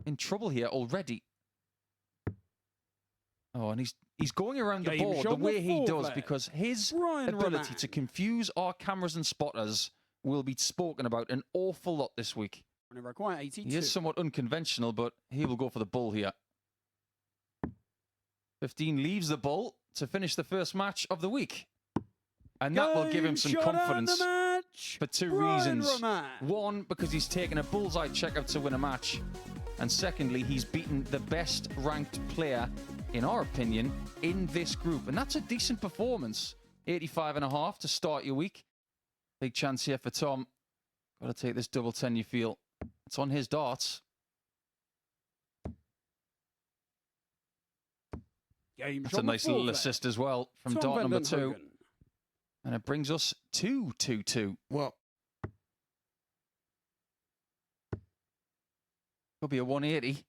in trouble here already. Oh, and he's going around the board the way he does because his ability to confuse our cameras and spotters will be spoken about an awful lot this week. He is somewhat unconventional, but he will go for the bull here. 15 leaves the bull to finish the first match of the week. And that will give him some confidence for two reasons. One, because he's taken a bullseye checkup to win a match. And secondly, he's beaten the best ranked player, in our opinion, in this group. And that's a decent performance. 85.5 to start your week. Big chance here for Tom. Got to take this double 10, you feel. It's on his darts. That's a nice little assist as well from dart number 2. And it brings us to 2-2. Well, could be a 180.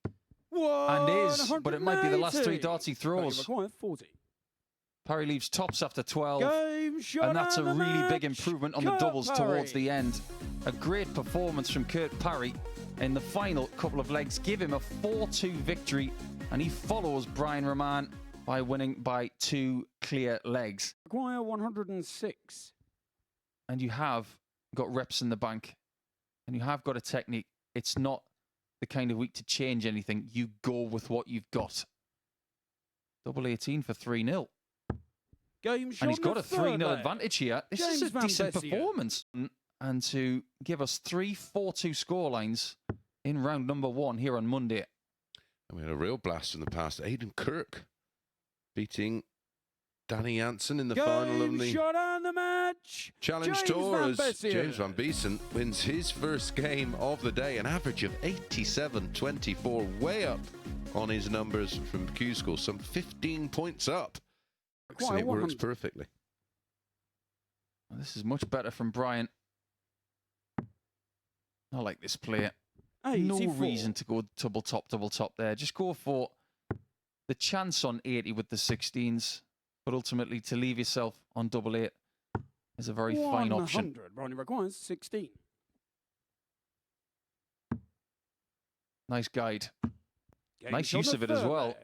And is, but it might be the last 3 darts he throws. Parry leaves tops after 12. And that's a really big improvement on the doubles towards the end. A great performance from Kurt Parry in the final couple of legs. Give him a 4-2 victory. And he follows Brian Rahman by winning by 2 clear legs. Maguire 106. And you have got reps in the bank. And you have got a technique. It's not the kind of week to change anything. You go with what you've got. Double 18 for 3-0. And he's got a 3-0 advantage here. This is a decent performance. And to give us 3 4-2 scorelines in round number 1 here on Monday. And we had a real blast in the past. Aidan Kirk beating Danny Jansen in the final of the Challenge Tour as James Van Beeson wins his first game of the day. An average of 87.24, way up on his numbers from Q School, some 15 points up. And it works perfectly. Well, this is much better from Brian. I like this player. No reason to go double top there. Just go for the chance on 80 with the 16s, but ultimately to leave yourself on double 8 is a very fine option. Only requires 16. Nice guide. Nice use of it as well.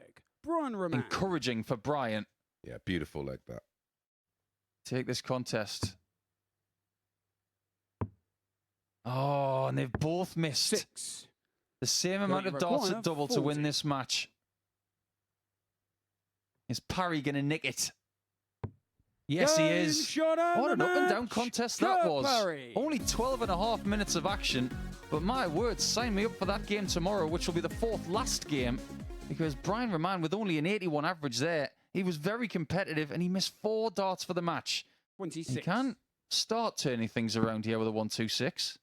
Encouraging for Brian. Yeah, beautiful like that. Take this contest. Oh, and they've both missed 6. The same amount of darts at double to win this match. Is Parry going to nick it? Yes, he is. What an up and down contest that was. Only 12.5 minutes of action. But my word, sign me up for that game tomorrow, which will be the 4th last game. Because Brian Rahman, with only an 81 average there, he was very competitive and he missed 4 darts for the match. 26. He can start turning things around here with a 1-2-6.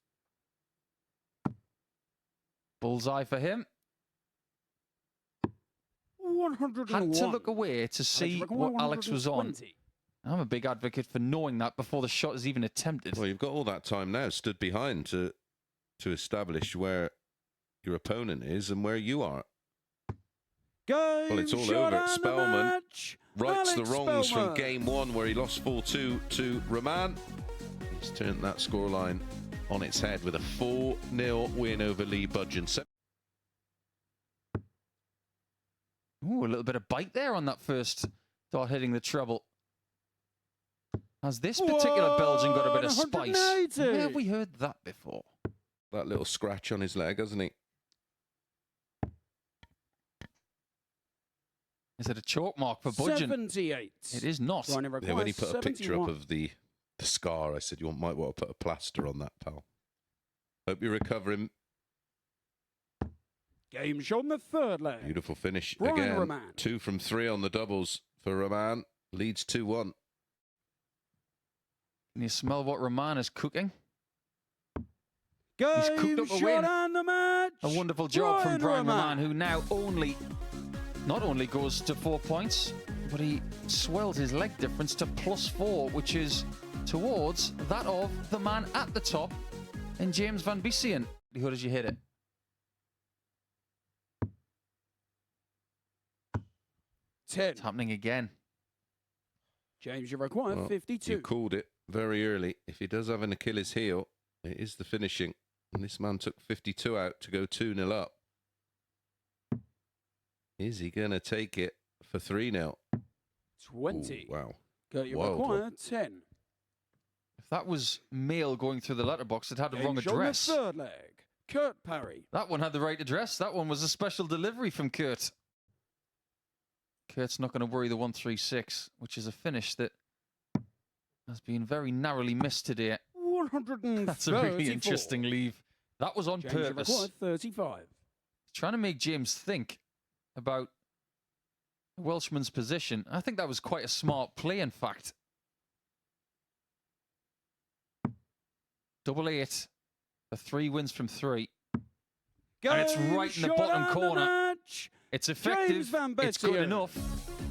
Bullseye for him. 101. Had to look away to see what Alex was on. I'm a big advocate for knowing that before the shot is even attempted. Well, you've got all that time now stood behind to establish where your opponent is and where you are. Well, it's all over. Spellman rights the wrongs from game 1 where he lost 4-2 to Rahman. He's turned that scoreline on its head with a 4-0 win over Lee Budgeon. Ooh, a little bit of bite there on that first dart hitting the treble. Has this particular Belgian got a bit of spice? Where have we heard that before? That little scratch on his leg, hasn't he? Is it a chalk mark for Budgeon? 78. It is not. Yeah, when he put a picture up of the scar, I said, you might want to put a plaster on that, pal. Hope you're recovering. Game shot on the 3rd leg. Beautiful finish Brian again. Rahman. 2 from 3 on the doubles for Rahman. Leads 2-1. Can you smell what Rahman is cooking? Game He's cooked up a win. On the match. A wonderful job from Brian Rahman, who now not only goes to 4 points, but he swells his leg difference to +4, which is towards that of the man at the top in James Van Beeson. How did you hit it? 10. It's happening again. James, you require 52. You called it very early. If he does have an Achilles heel, it is the finishing. And this man took 52 out to go 2-0 up. Is he going to take it for 3-0? 20. Ooh, wow. Kurt, you Wild require one. 10. If that was mail going through the letterbox, it had the Game wrong shown the address. third leg. Kurt Parry. That one had the right address. That one was a special delivery from Kurt. Kurt's not going to worry the 136, which is a finish that has been very narrowly missed today. 134. That's a really interesting leave. That was on James, you purpose. require 35. Trying to make James think about the Welshman's position. I think that was quite a smart play, in fact. 88. The 3 wins from 3. And it's right in the bottom corner. It's effective. It's good enough.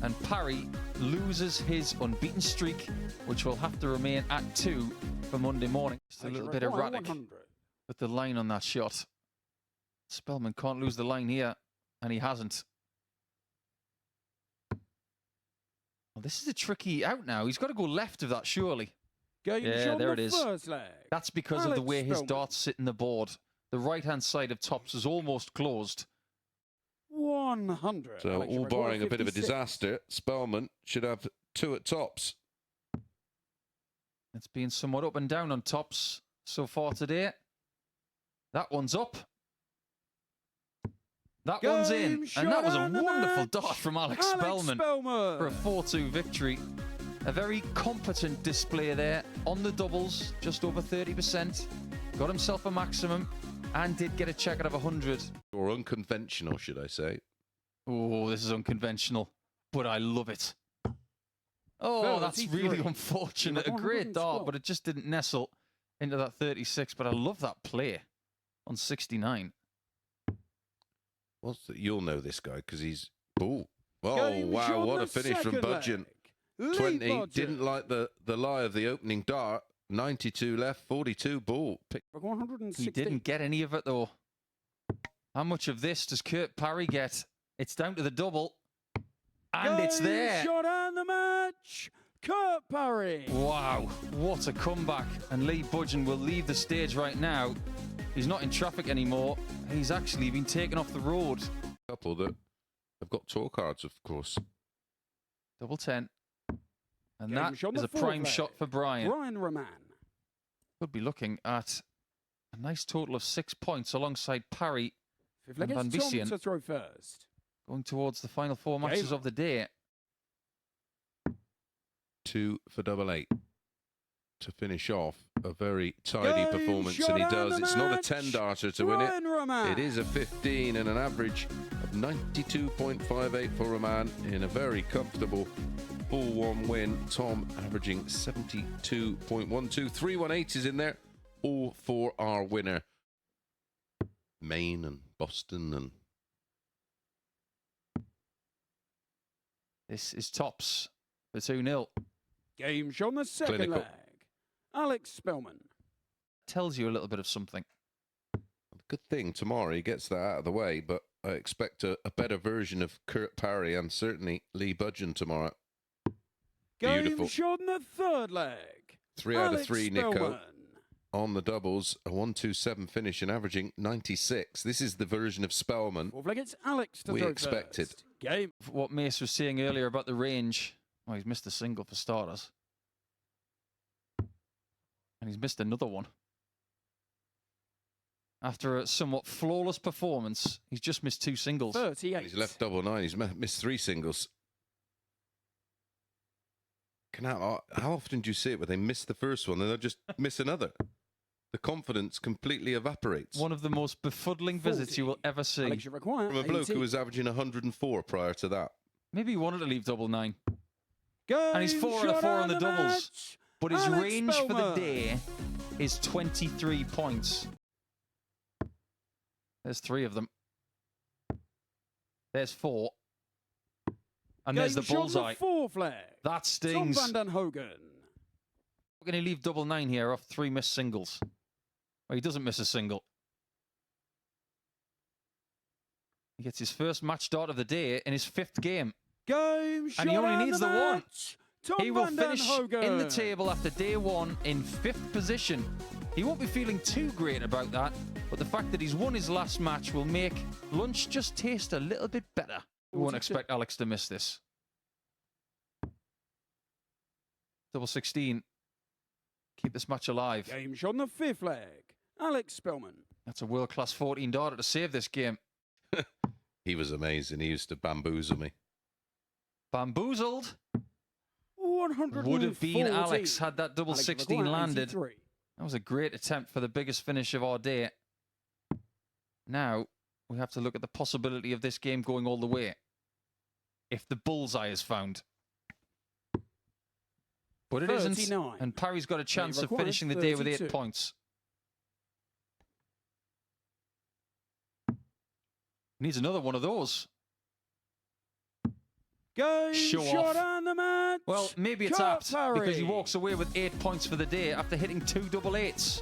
And Parry loses his unbeaten streak, which will have to remain at 2 for Monday morning. Just a little bit erratic with the line on that shot. Spellman can't lose the line here, and he hasn't. Well, this is a tricky out now. He's got to go left of that, surely. Yeah, there it is. That's because of the way his darts sit in the board. The right-hand side of tops is almost closed. 100. So, all barring a bit of a disaster, Spellman should have 2 at tops. It's been somewhat up and down on tops so far today. That one's up. That one's in. And that was a wonderful dart from Alex Spellman for a 4-2 victory. A very competent display there on the doubles, just over 30%. Got himself a maximum and did get a check out of 100. Or unconventional, should I say. Oh, this is unconventional, but I love it. Oh, that's really unfortunate. A great dart, but it just didn't nestle into that 36. But I love that play on 69. Well, you'll know this guy because he's... Oh, wow, what a finish from Budgeon. 20, didn't like the lie of the opening dart. 92 left, 42 ball. He didn't get any of it, though. How much of this does Kurt Parry get? It's down to the double. And it's there. Shot and the match. Kurt Parry. Wow, what a comeback. And Lee Budgeon will leave the stage right now. He's not in traffic anymore. He's actually been taken off the road. Couple that have got tour cards, of course. Double 10. And that is a prime shot for Brian. Brian Roman. Could be looking at a nice total of 6 points alongside Parry and Van Biesien. To throw first. Going towards the final 4 matches of the day. 2 for double 8 to finish off a very tidy performance, and he does. It's not a 10-darter to win it. It is a 15 and an average of 92.58 for Roman in a very comfortable 4-1 win. Tom averaging 72.12. 318 is in there, all for our winner. Maine and Boston and... This is tops for 2-0. Game shown the second leg. Alex Spellman. Tells you a little bit of something. Good thing tomorrow he gets that out of the way, but I expect a better version of Kurt Parry and certainly Lee Budgeon tomorrow. Beautiful. Game shown the third leg. 3 out of 3, Nico. On the doubles, a 127 finish and averaging 96. This is the version of Spellman It's Alex to we expected. Game. What Mace was saying earlier about the range. Well, he's missed a single for starters. And he's missed another one. After a somewhat flawless performance, he's just missed 2 singles. 38. He's left double 9. He's missed 3 singles. How often do you see it where they miss the first one and they'll just miss another? The confidence completely evaporates. One of the most befuddling visits you will ever see. From a bloke who was averaging 104 prior to that. Maybe he wanted to leave double 9. And he's 4 out of 4 on the doubles. But his range for the day is 23 points. There's 3 of them. There's 4. And there's the bullseye. That stings. Tom Van Den Hogen. We're going to leave double 9 here off 3 missed singles. Well, he doesn't miss a single. He gets his first match start of the day in his 5th game. And he only needs the 1. He will finish in the table after day 1 in 5th position. He won't be feeling too great about that, but the fact that he's won his last match will make lunch just taste a little bit better. We won't expect Alex to miss this. Double 16. Keep this match alive. Game shot on the 5th leg. Alex Spellman. That's a world-class 14 darter to save this game. He was amazing. He used to bamboozle me. Bamboozled. 140. Would have been Alex had that double Alex 16 McGuire, landed. 83. That was a great attempt for the biggest finish of our day. Now, we have to look at the possibility of this game going all the way. If the bullseye is found. But it isn't. 39. And Parry's got a chance of finishing the day with 8 points. Needs another one of those. Game Show shot off. on the match. Well, maybe it's Kurt apt Parry. because he walks away with 8 points for the day after hitting 2 double 8s.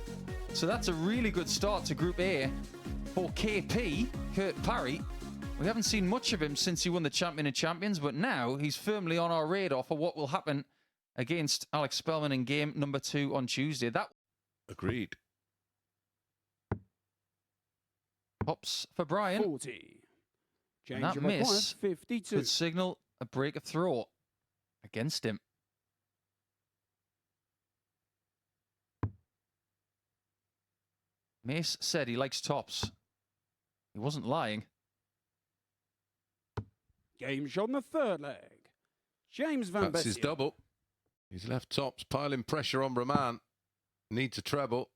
So that's a really good start to Group A for KP, Kurt Parry. We haven't seen much of him since he won the Champion of Champions, but now he's firmly on our radar for what will happen against Alex Spellman in game number 2 on Tuesday. That Agreed. pops for Brian. 40. And that Change of miss 52. could signal a break of throw against him. Mace said he likes tops. He wasn't lying. Game shot on the 3rd leg. James Van That's his Bessie. double. He's left tops, piling pressure on Roman. Needs a treble.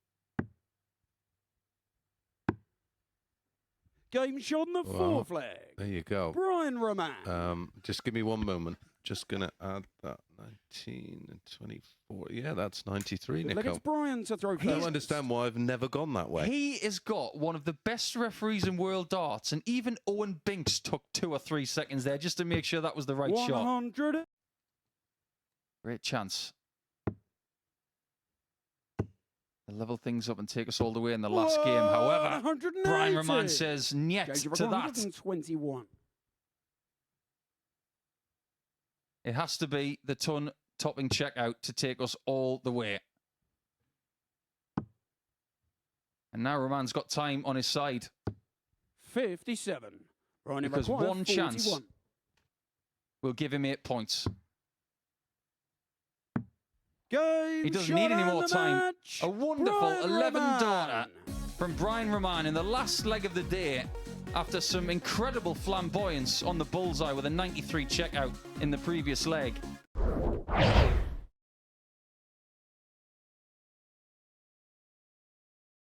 Game shot on the Well, 4th leg. There you go. Brian Roman. Just give me one moment. Just going to add that 19 and 24. Yeah, that's 93, Look, Nico. it's Brian to throw I don't first. understand why I've never gone that way. He has got one of the best referees in world darts, and even Owen Binks took 2 or 3 seconds there just to make sure that was the right shot. 100. Great chance. To level things up and take us all the way in the last game. However, 180. Brian Roman says niet Change of to that. 121. It has to be the ton topping checkout to take us all the way. And now Roman's got time on his side. 57. Brian Because McGuire, one chance 41. will give him 8 points. Game He doesn't shot need any on more the time. match. A wonderful Brian 11 Roman. darter from Brian Roman in the last leg of the day after some incredible flamboyance on the bullseye with a 93 checkout in the previous leg.